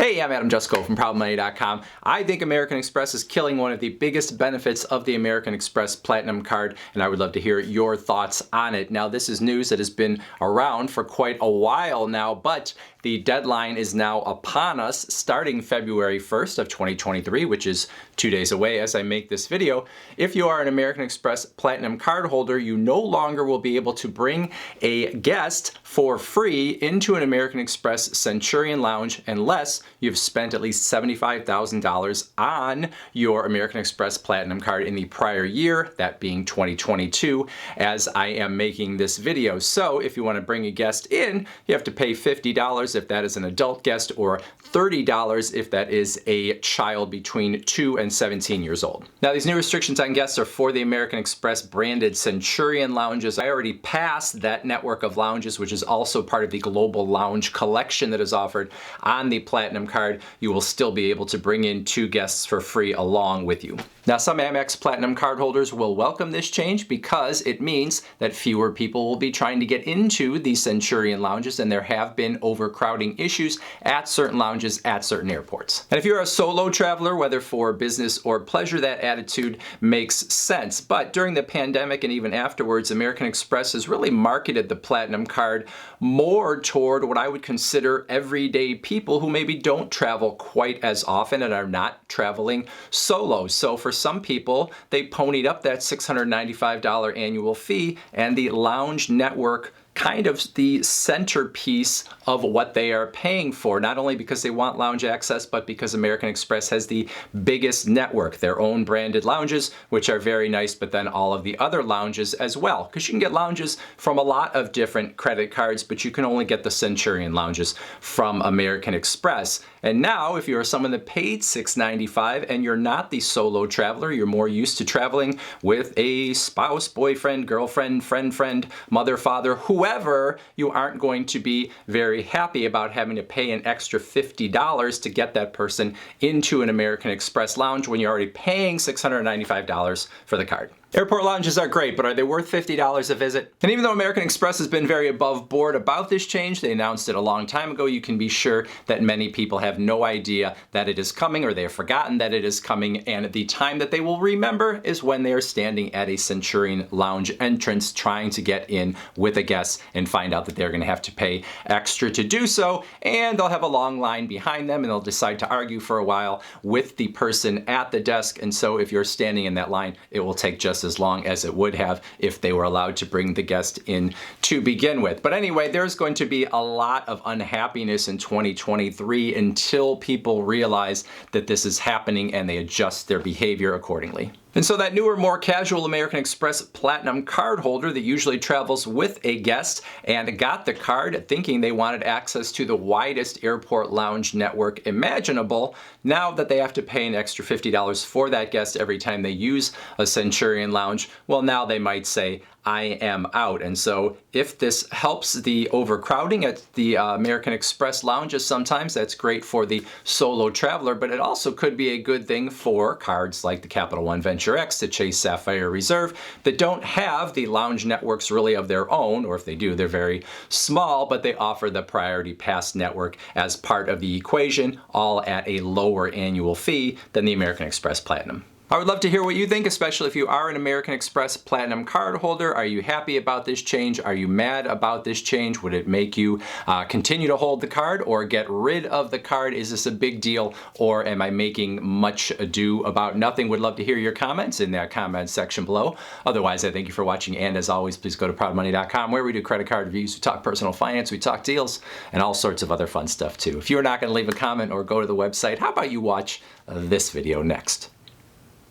Hey, I'm Jusko from ProudMoney.com. I think American Express is killing one of the biggest benefits of the American Express Platinum card, and I would love to hear your thoughts on it. Now, this is news that has been around for quite a while now, but the deadline is now upon us starting February 1st of 2023, which is 2 days away as I make this video. If you are an American Express Platinum card holder, you no longer will be able to bring a guest for free into an American Express Centurion Lounge unless you've spent at least $75,000 on your American Express Platinum card in the prior year, that being 2022, as I am making this video. So if you want to bring a guest in, you have to pay $50 if that is an adult guest, or $30 if that is a child between 2 and 17 years old. Now, these new restrictions on guests are for the American Express branded Centurion lounges. I already passed that network of lounges, which is also part of the global lounge collection that is offered on the Platinum card. You will still be able to bring in 2 guests for free along with you. Now, some Amex Platinum card holders will welcome this change because it means that fewer people will be trying to get into the Centurion lounges, and there have been overcrowding issues at certain lounges at certain airports. And if you're a solo traveler, whether for business or pleasure, that attitude makes sense. But during the pandemic and even afterwards, American Express has really marketed the Platinum card more toward what I would consider everyday people who maybe don't travel quite as often and are not traveling solo. So for some people, they ponied up that $695 annual fee, and the lounge network kind of the centerpiece of what they are paying for, not only because they want lounge access, but because American Express has the biggest network, their own branded lounges, which are very nice, but then all of the other lounges as well. Because you can get lounges from a lot of different credit cards, but you can only get the Centurion lounges from American Express. And now, if you're someone that paid $695 and you're not the solo traveler, you're more used to traveling with a spouse, boyfriend, girlfriend, friend, mother, father, whoever, you aren't going to be very happy about having to pay an extra $50 to get that person into an American Express lounge when you're already paying $695 for the card. Airport lounges are great, but are they worth $50 a visit? And even though American Express has been very above board about this change, they announced it a long time ago, you can be sure that many people have no idea that it is coming, or they have forgotten that it is coming, and the time that they will remember is when they are standing at a Centurion lounge entrance trying to get in with a guest and find out that they're going to have to pay extra to do so, and they'll have a long line behind them, and they'll decide to argue for a while with the person at the desk. And so if you're standing in that line, it will take just as long as it would have if they were allowed to bring the guest in to begin with. But anyway, there's going to be a lot of unhappiness in 2023 until people realize that this is happening and they adjust their behavior accordingly. And so that newer, more casual American Express Platinum card holder that usually travels with a guest and got the card thinking they wanted access to the widest airport lounge network imaginable, now that they have to pay an extra $50 for that guest every time they use a Centurion lounge, well, now they might say, I am out. And so if this helps the overcrowding at the American Express lounges, sometimes that's great for the solo traveler, but it also could be a good thing for cards like the Capital One Venture X, the Chase Sapphire Reserve, that don't have the lounge networks really of their own, or if they do, they're very small, but they offer the Priority Pass network as part of the equation, all at a lower annual fee than the American Express Platinum. I would love to hear what you think, especially if you are an American Express Platinum card holder. Are you happy about this change? Are you mad about this change? Would it make you continue to hold the card or get rid of the card? Is this a big deal, or am I making much ado about nothing? Would love to hear your comments in that comment section below. Otherwise, I thank you for watching, and as always, please go to ProudMoney.com, where we do credit card reviews, we talk personal finance, we talk deals, and all sorts of other fun stuff too. If you're not going to leave a comment or go to the website, how about you watch this video next?